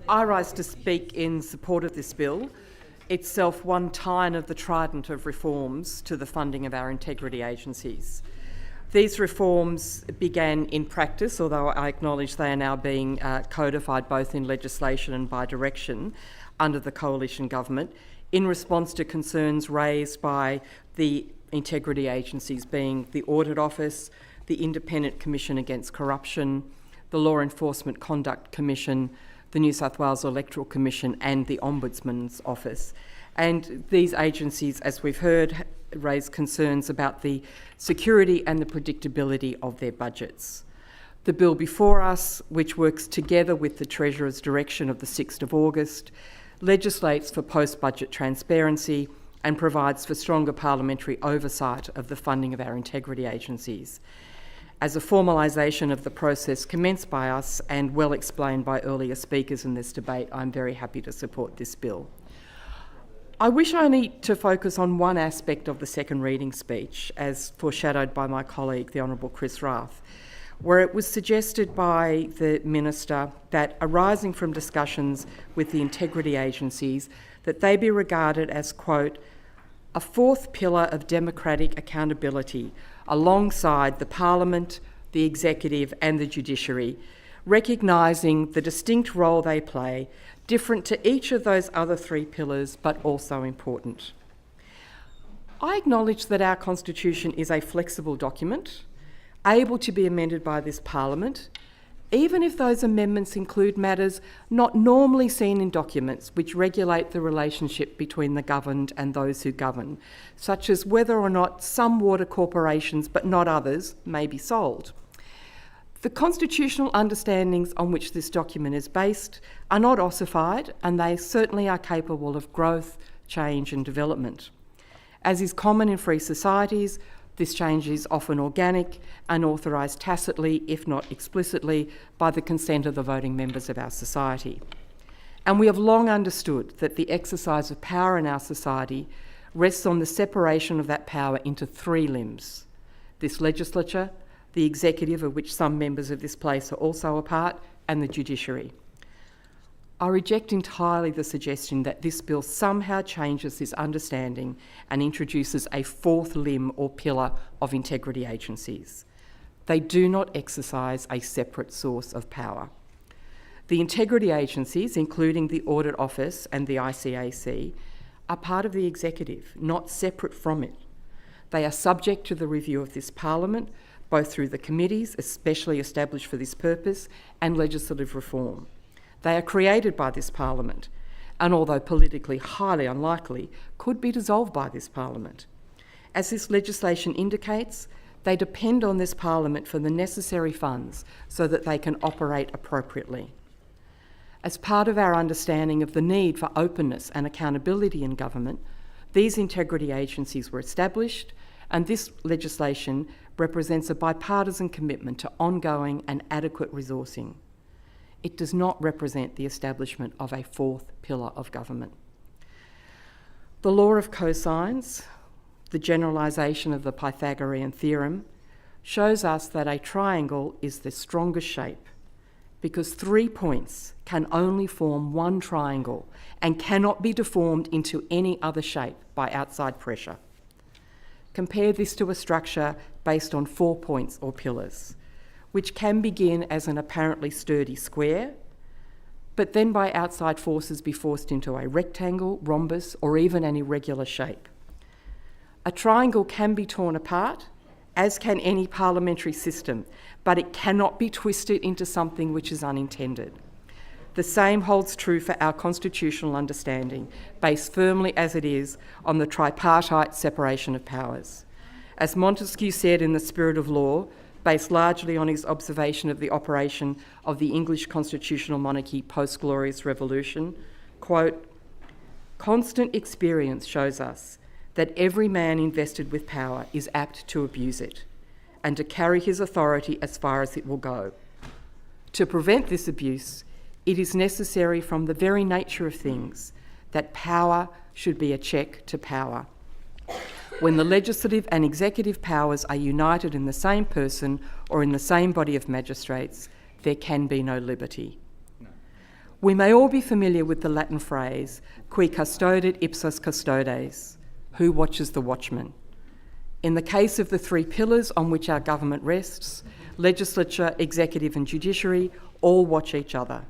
I rise to speak in support of this bill, itself one tine of the trident of reforms to the funding of our integrity agencies. These reforms began in practice, although I acknowledge they are now being codified both in legislation and by direction under the coalition government, in response to concerns raised by the integrity agencies, being the Audit Office, the Independent Commission Against Corruption, the Law Enforcement Conduct Commission, the New South Wales Electoral Commission and the Ombudsman's Office. And these agencies, as we've heard, raise concerns about the security and the predictability of their budgets. The bill before us, which works together with the Treasurer's direction of the 6th of August, legislates for post-budget transparency and provides for stronger parliamentary oversight of the funding of our integrity agencies. As a formalisation of the process commenced by us and well explained by earlier speakers in this debate, I'm very happy to support this bill. I wish only to focus on one aspect of the second reading speech, as foreshadowed by my colleague, the Honourable Chris Rath, where it was suggested by the Minister that arising from discussions with the integrity agencies, that they be regarded as, quote, a fourth pillar of democratic accountability alongside the Parliament, the Executive and the Judiciary, recognising the distinct role they play, different to each of those other three pillars, but also important. I acknowledge that our Constitution is a flexible document, able to be amended by this Parliament, even if those amendments include matters not normally seen in documents which regulate the relationship between the governed and those who govern, such as whether or not some water corporations, but not others, may be sold. The constitutional understandings on which this document is based are not ossified, and they certainly are capable of growth, change and development. As is common in free societies, this change is often organic and authorised tacitly, if not explicitly, by the consent of the voting members of our society. And we have long understood that the exercise of power in our society rests on the separation of that power into three limbs: this legislature, the executive, of which some members of this place are also a part, and the judiciary. I reject entirely the suggestion that this bill somehow changes this understanding and introduces a fourth limb or pillar of integrity agencies. They do not exercise a separate source of power. The integrity agencies, including the Audit Office and the ICAC, are part of the executive, not separate from it. They are subject to the review of this Parliament, both through the committees, especially established for this purpose, and legislative reform. They are created by this Parliament, and although politically highly unlikely, could be dissolved by this Parliament. As this legislation indicates, they depend on this Parliament for the necessary funds so that they can operate appropriately. As part of our understanding of the need for openness and accountability in government, these integrity agencies were established, and this legislation represents a bipartisan commitment to ongoing and adequate resourcing. It does not represent the establishment of a fourth pillar of government. The law of cosines, the generalisation of the Pythagorean theorem, shows us that a triangle is the strongest shape because 3 points can only form one triangle and cannot be deformed into any other shape by outside pressure. Compare this to a structure based on 4 points or pillars, which can begin as an apparently sturdy square, but then by outside forces be forced into a rectangle, rhombus, or even an irregular shape. A triangle can be torn apart, as can any parliamentary system, but it cannot be twisted into something which is unintended. The same holds true for our constitutional understanding, based firmly as it is on the tripartite separation of powers. As Montesquieu said in The Spirit of Law, based largely on his observation of the operation of the English constitutional monarchy post-Glorious Revolution, quote, constant experience shows us that every man invested with power is apt to abuse it and to carry his authority as far as it will go. To prevent this abuse, it is necessary from the very nature of things that power should be a check to power. When the legislative and executive powers are united in the same person or in the same body of magistrates, there can be no liberty. We may all be familiar with the Latin phrase, qui custodit ipsos custodes, who watches the watchman. In the case of the three pillars on which our government rests, legislature, executive and judiciary all watch each other.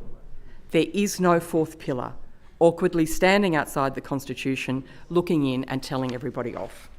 There is no fourth pillar, awkwardly standing outside the Constitution, looking in and telling everybody off.